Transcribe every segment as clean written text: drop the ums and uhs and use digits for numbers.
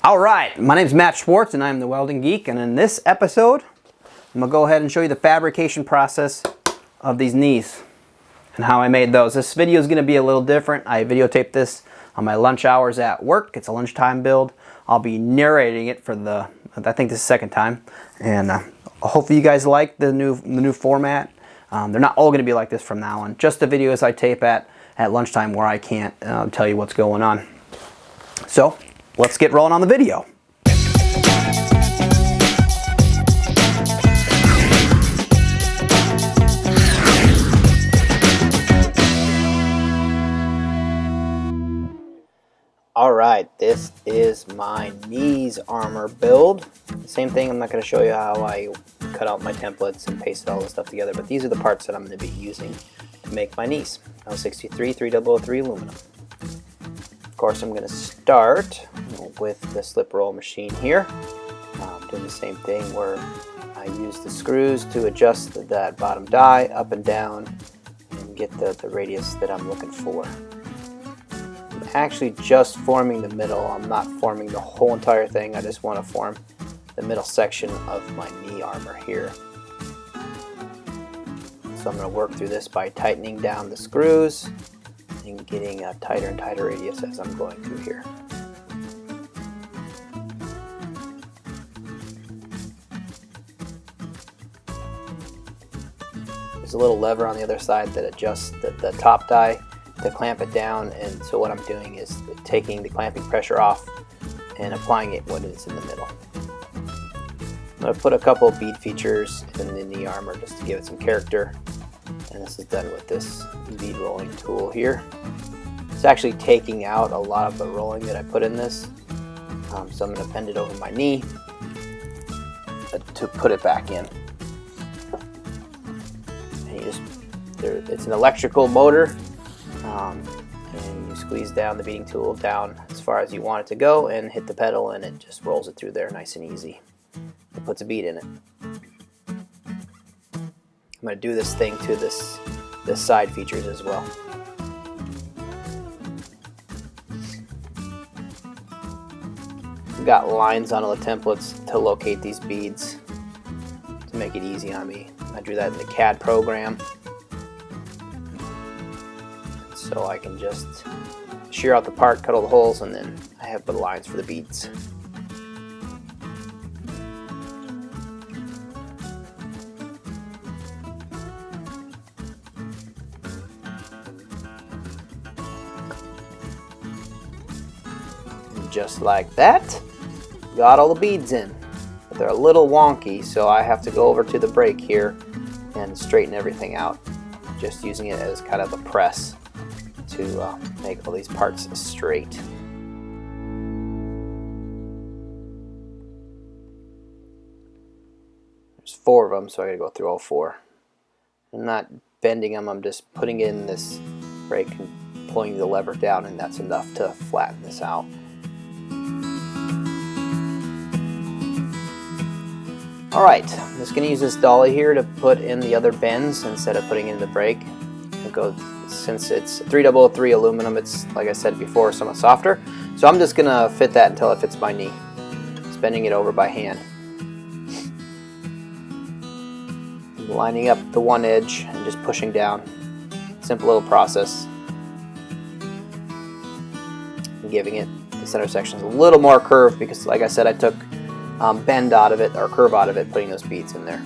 Alright, my name is Matt Schwartz and I'm the Welding Geek, and in this episode I'm going to go ahead and show you the fabrication process of these knees and how I made those. This video is going to be a little different. I videotaped this on my lunch hours at work. It's a lunchtime build. I'll be narrating it for I think this is the second time, and hopefully you guys like the new format. They're not all going to be like this from now on. Just the videos I tape at lunchtime where I can't tell you what's going on. So let's get rolling on the video. Alright, this is my knees armor build. Same thing, I'm not going to show you how I cut out my templates and pasted all this stuff together, but these are the parts that I'm going to be using to make my knees. L63 3003 aluminum. Of course, I'm going to start with the slip roll machine here. Doing the same thing where I use the screws to adjust that bottom die up and down and get the radius that I'm looking for. I'm actually just forming the middle. I'm not forming the whole entire thing. I just want to form the middle section of my knee armor here. So I'm going to work through this by tightening down the screws and getting a tighter and tighter radius as I'm going through here. There's a little lever on the other side that adjusts the top die to clamp it down, and so what I'm doing is taking the clamping pressure off and applying it when it's in the middle. I'm going to put a couple of bead features in the knee armor just to give it some character, and this is done with this bead rolling tool here. It's actually taking out a lot of the rolling that I put in this, so I'm going to bend it over my knee to put it back in. And it's an electrical motor, and you squeeze down the beading tool down as far as you want it to go and hit the pedal, and it just rolls it through there nice and easy. It puts a bead in it. I'm going to do this thing to this side features as well. I've got lines on all the templates to locate these beads to make it easy on me. I drew that in the CAD program, so I can just shear out the part, cut all the holes, and then I have the lines for the beads. And just like that, got all the beads in. But they're a little wonky, so I have to go over to the brake here and straighten everything out, just using it as kind of a press to make all these parts straight. There's 4 of them, so I gotta go through all 4. I'm not bending them, I'm just putting in this brake and pulling the lever down, and that's enough to flatten this out. Alright, I'm just going to use this dolly here to put in the other bends instead of putting in the brake. Since it's 3003 aluminum, it's, like I said before, somewhat softer. So I'm just going to fit that until it fits my knee. Just bending it over by hand. Lining up the one edge and just pushing down. Simple little process. And giving it the center section a little more curve because, like I said, I took bend out of it, or curve out of it, putting those beads in there.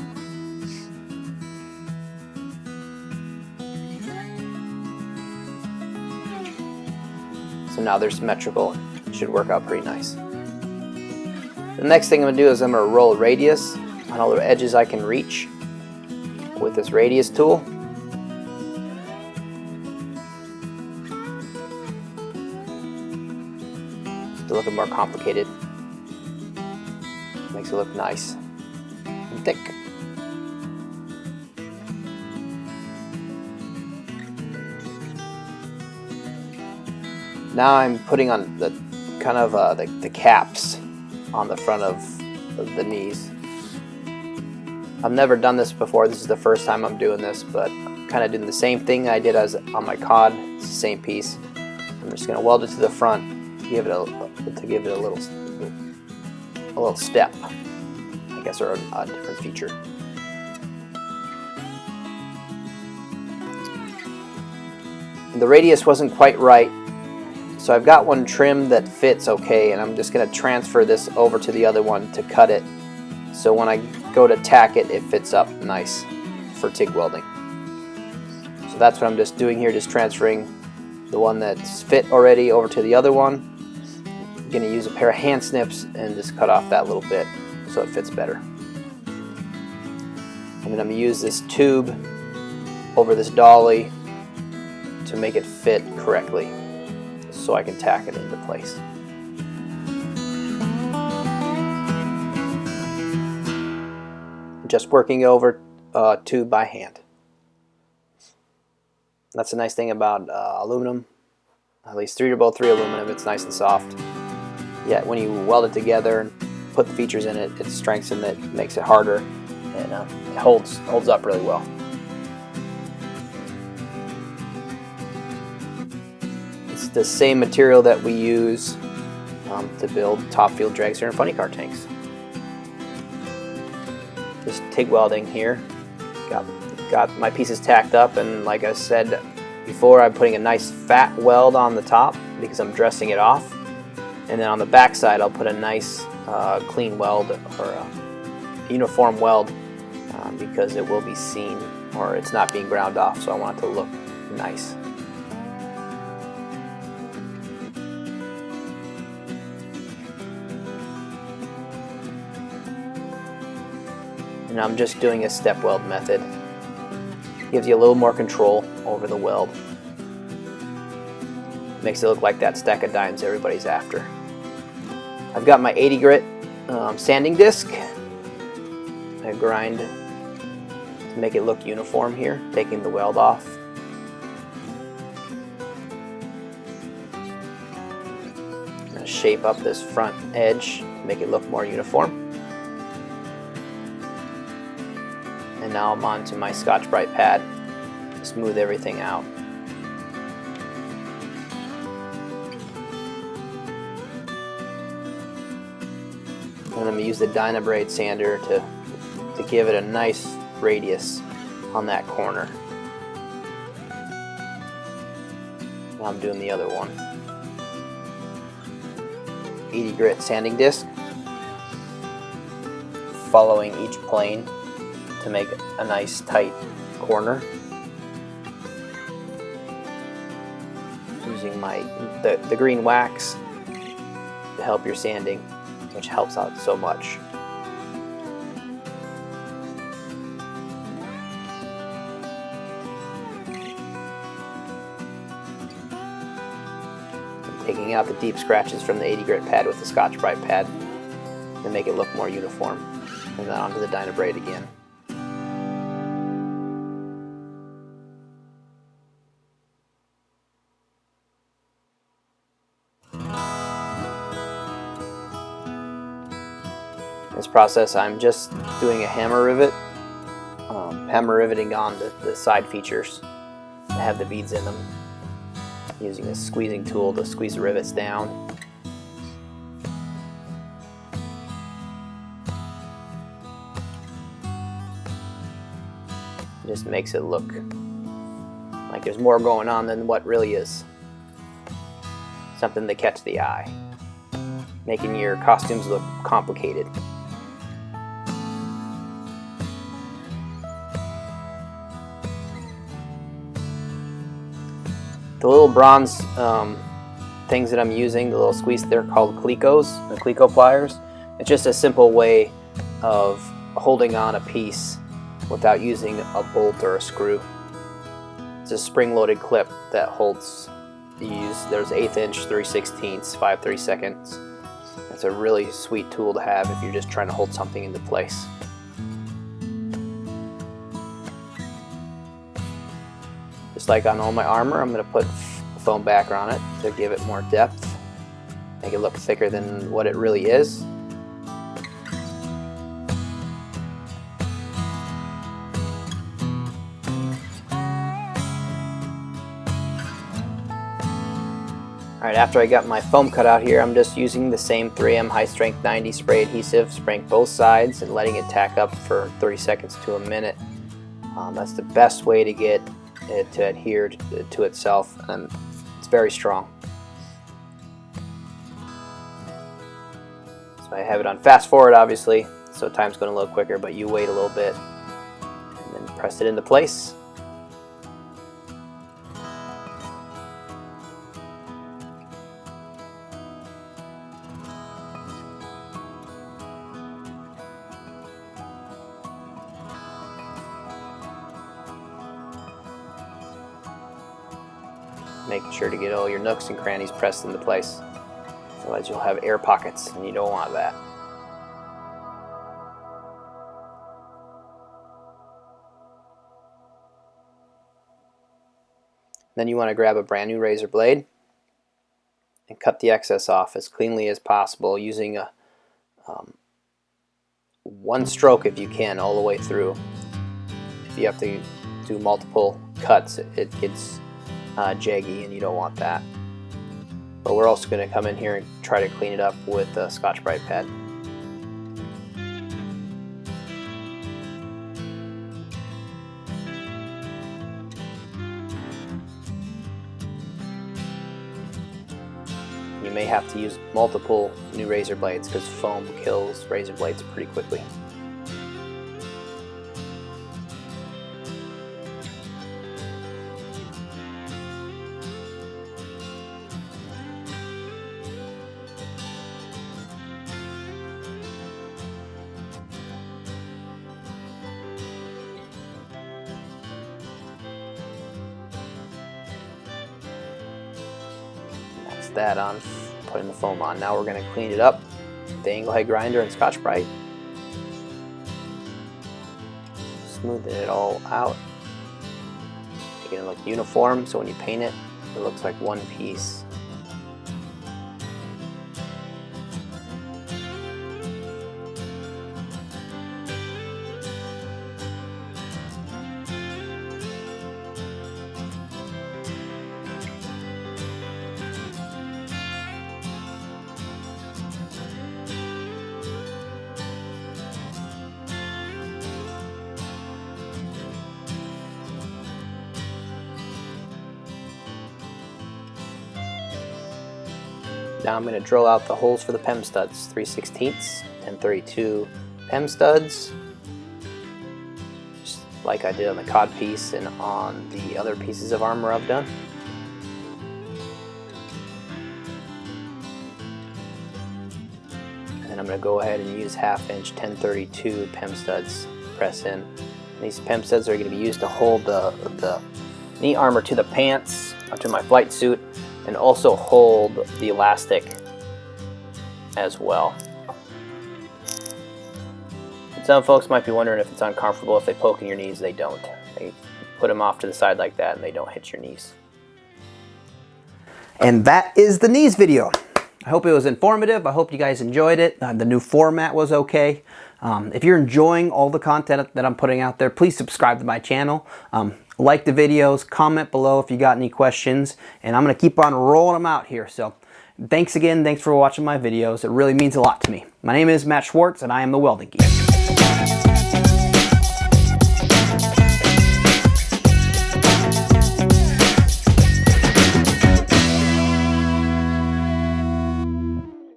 So now they're symmetrical. It should work out pretty nice. The next thing I'm going to do is I'm going to roll a radius on all the edges I can reach with this radius tool. It's a little bit more complicated. Makes it look nice and thick. Now I'm putting on the kind of the caps on the front of the knees. I've never done this before. This is the first time I'm doing this, but I'm kind of doing the same thing I did as on my cod. It's the same piece. I'm just going to weld it to the front, give it a little a little step, I guess, or a different feature. The radius wasn't quite right, so I've got one trimmed that fits okay, and I'm just going to transfer this over to the other one to cut it, so when I go to tack it, it fits up nice for TIG welding. So that's what I'm just doing here, just transferring the one that's fit already over to the other one. I'm going to use a pair of hand snips and just cut off that little bit so it fits better. And then I'm going to use this tube over this dolly to make it fit correctly so I can tack it into place. Just working over tube by hand. That's the nice thing about aluminum, at least 3-3 aluminum. It's nice and soft. Yet when you weld it together and put the features in it, it strengthens it, makes it harder, and it holds up really well. It's the same material that we use to build top fuel dragster and funny car tanks. Just TIG welding here. Got my pieces tacked up, and like I said before, I'm putting a nice fat weld on the top because I'm dressing it off, and then on the back side I'll put a nice clean weld or a uniform weld because it will be seen, or it's not being ground off, so I want it to look nice. And I'm just doing a step weld method. Gives you a little more control over the weld. Makes it look like that stack of dimes everybody's after. I've got my 80 grit sanding disc. I grind to make it look uniform here, taking the weld off. I'm going to shape up this front edge to make it look more uniform. And now I'm on to my Scotch-Brite pad to smooth everything out. And I'm going to use the Dynabrade sander to give it a nice radius on that corner. Now I'm doing the other one. 80 grit sanding disc, following each plane to make a nice tight corner. Using the green wax to help your sanding, which helps out so much. I'm taking out the deep scratches from the 80 grit pad with the Scotch-Brite pad to make it look more uniform, and then onto the Dynabrade again. This process, I'm just doing a hammer rivet, hammer riveting on the side features that have the beads in them, using a squeezing tool to squeeze the rivets down. It just makes it look like there's more going on than what really is. Something to catch the eye, making your costumes look complicated. The little bronze things that I'm using, the little squeeze, they're called clecos, the cleco pliers. It's just a simple way of holding on a piece without using a bolt or a screw. It's a spring-loaded clip that holds these. There's 1/8 inch, 3/16, 5/32. It's a really sweet tool to have if you're just trying to hold something into place. Just like on all my armor, I'm going to put foam backer on it to give it more depth, make it look thicker than what it really is. Alright, Alright, after I got my foam cut out here, I'm just using the same 3M high strength 90 spray adhesive, spraying both sides and letting it tack up for 30 seconds to a minute. That's the best way to get it to adhere to itself, and it's very strong. So I have it on fast forward, obviously, so time's going a little quicker, but you wait a little bit and then press it into place. Making sure to get all your nooks and crannies pressed into place. Otherwise you'll have air pockets, and you don't want that. Then you want to grab a brand new razor blade and cut the excess off as cleanly as possible using a one stroke if you can all the way through. If you have to do multiple cuts, it gets jaggy, and you don't want that. But we're also going to come in here and try to clean it up with a Scotch-Brite pad. You may have to use multiple new razor blades because foam kills razor blades pretty quickly. That on, putting the foam on. Now we're going to clean it up with the angle head grinder and Scotch-Brite, smoothing it all out, making it look uniform, so when you paint it, it looks like one piece. Now I'm going to drill out the holes for the PEM studs, 3/16 and 32 PEM studs, just like I did on the cod piece and on the other pieces of armor I've done. And then I'm going to go ahead and use 1/2 inch 1032 PEM studs, press in. And these PEM studs are going to be used to hold the knee armor to the pants, to my flight suit, and also hold the elastic as well. And some folks might be wondering if it's uncomfortable if they poke in your knees. They don't. They put them off to the side like that and they don't hit your knees. And that is the knees video. I hope it was informative. I hope you guys enjoyed it. The new format was okay. If you're enjoying all the content that I'm putting out there, please subscribe to my channel. Like the videos, comment below if you got any questions, and I'm going to keep on rolling them out here. So thanks again. Thanks for watching my videos. It really means a lot to me. My name is Matt Schwartz, and I am the Welding Geek.